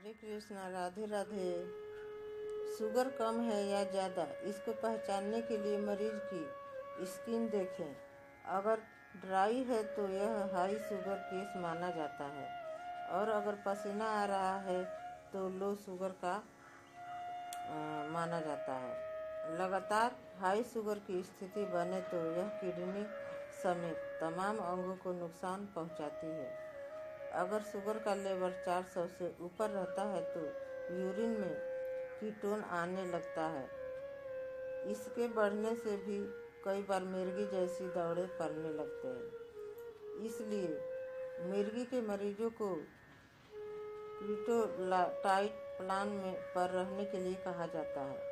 हरे Krishna, Radhe Radhe. Sugar कम है या ज़्यादा, इसको पहचानने के लिए मरीज की स्किन देखें। अगर ड्राई है तो यह हाई शुगर केस माना जाता है, और अगर पसीना आ रहा है तो लो शुगर का माना जाता है। लगातार हाई शुगर की स्थिति बने तो यह किडनी समेत तमाम अंगों को नुकसान पहुंचाती है। अगर शुगर का लेवल 400 से ऊपर रहता है तो यूरिन में कीटोन आने लगता है। इसके बढ़ने से भी कई बार मिर्गी जैसी दौड़ें पड़ने लगते हैं। इसलिए मिर्गी के मरीजों को कीटोटाइट प्लान में पर रहने के लिए कहा जाता है।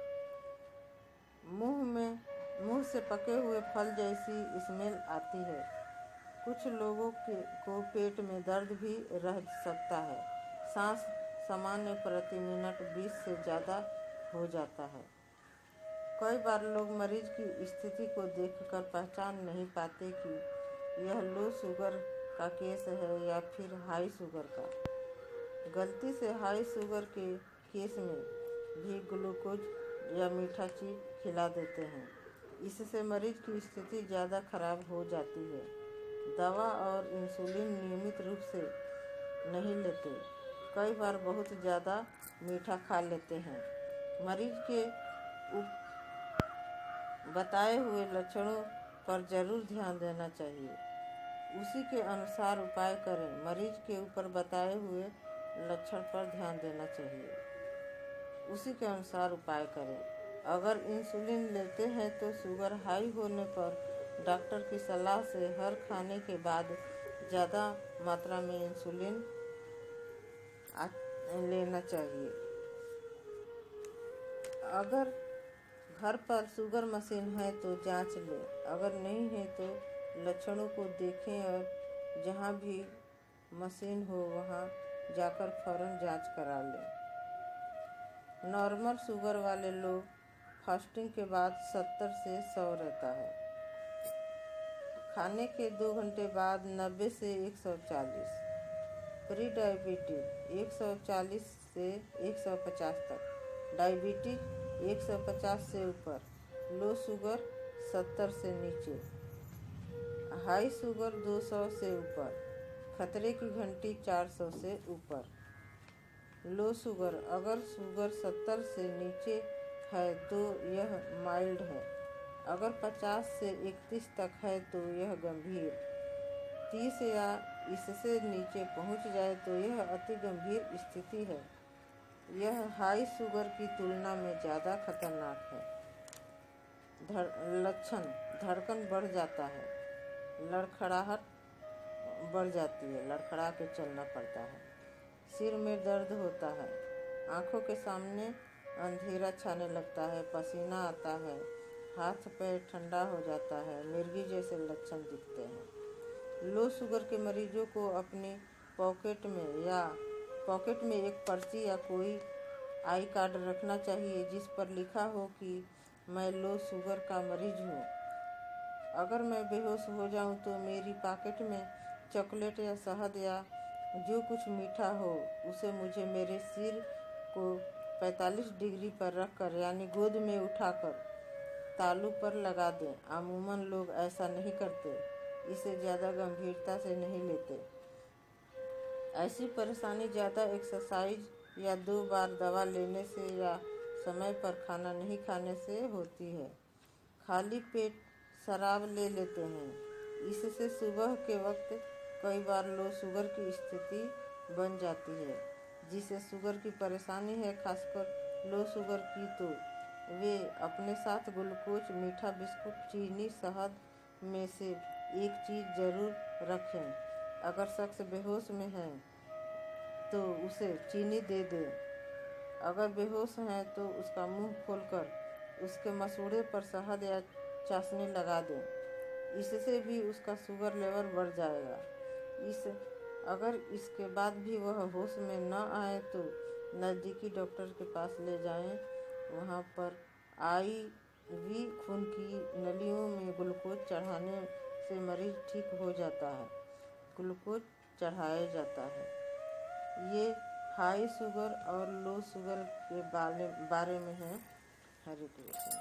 मुंह से पके हुए फल जैसी स्मेल आती है। कुछ लोगों को पेट में दर्द भी रह सकता है। सांस सामान्य प्रति मिनट 20 से ज़्यादा हो जाता है। कई बार लोग मरीज की स्थिति को देखकर पहचान नहीं पाते कि यह लो शुगर का केस है या फिर हाई शुगर का। गलती से हाई शुगर के केस में भी ग्लूकोज या मीठा चीज़ खिला देते हैं। इससे मरीज की स्थिति ज़्यादा खराब हो जाती है। दवा और इंसुलिन नियमित रूप से नहीं लेते। कई बार बहुत ज़्यादा मीठा खा लेते हैं। मरीज के बताए हुए लक्षणों पर जरूर ध्यान देना चाहिए। उसी के अनुसार उपाय करें। मरीज के ऊपर बताए हुए लक्षण पर ध्यान देना चाहिए, उसी के अनुसार उपाय करें। अगर इंसुलिन लेते हैं तो शुगर हाई होने पर डॉक्टर की सलाह से हर खाने के बाद ज़्यादा मात्रा में इंसुलिन लेना चाहिए। अगर घर पर शुगर मशीन है तो जांच लें। अगर नहीं है तो लक्षणों को देखें और जहां भी मशीन हो वहां जाकर फौरन जांच करा लें। नॉर्मल शुगर वाले लोग फास्टिंग के बाद 70 से 100 रहता है। खाने के 2 घंटे बाद 90 से 140। प्री डायबिटीज 140 से 150 तक। डायबिटीज 150 से ऊपर। लो शुगर 70 से नीचे। हाई शुगर 200 से ऊपर। खतरे की घंटी 400 से ऊपर। लो शुगर, अगर शुगर 70 से नीचे है तो यह माइल्ड है। अगर 50 से 31 तक है तो यह गंभीर। 30 या इससे नीचे पहुंच जाए तो यह अति गंभीर स्थिति है। यह हाई शुगर की तुलना में ज़्यादा खतरनाक है। लक्षण: धड़कन बढ़ जाता है, लड़खड़ाहट बढ़ जाती है, लड़खड़ा के चलना पड़ता है, सिर में दर्द होता है, आँखों के सामने अंधेरा छाने लगता है, पसीना आता है, हाथ पैर ठंडा हो जाता है, मिर्गी जैसे लक्षण दिखते हैं। लो शुगर के मरीजों को अपनी पॉकेट में एक पर्ची या कोई आई कार्ड रखना चाहिए जिस पर लिखा हो कि मैं लो शुगर का मरीज हूँ। अगर मैं बेहोश हो जाऊँ तो मेरी पॉकेट में चॉकलेट या शहद या जो कुछ मीठा हो उसे मुझे मेरे सिर को 45 डिग्री पर रखकर यानी गोद में उठाकर तालू पर लगा दें। अमूमन लोग ऐसा नहीं करते, इसे ज़्यादा गंभीरता से नहीं लेते। ऐसी परेशानी ज़्यादा एक्सरसाइज या 2 बार दवा लेने से या समय पर खाना नहीं खाने से होती है। खाली पेट शराब ले लेते हैं, इससे सुबह के वक्त कई बार लो शुगर की स्थिति बन जाती है। जिसे शुगर की परेशानी है, खासकर लो शुगर की, तो वे अपने साथ ग्लूकोज, मीठा बिस्कुट, चीनी, शहद में से एक चीज़ जरूर रखें। अगर शख्स बेहोश में है तो उसे चीनी दे दें। अगर बेहोश है तो उसका मुंह खोलकर उसके मसूड़े पर शहद या चाशनी लगा दें, इससे भी उसका शुगर लेवल बढ़ जाएगा। अगर इसके बाद भी वह होश में न आए तो नज़दीकी डॉक्टर के पास ले जाएं। वहां पर IV खून की नलियों में ग्लूकोज चढ़ाने से मरीज ठीक हो जाता है। ग्लूकोज चढ़ाया जाता है। ये हाई शुगर और लो शुगर के बारे में है। हरे कृष्ण।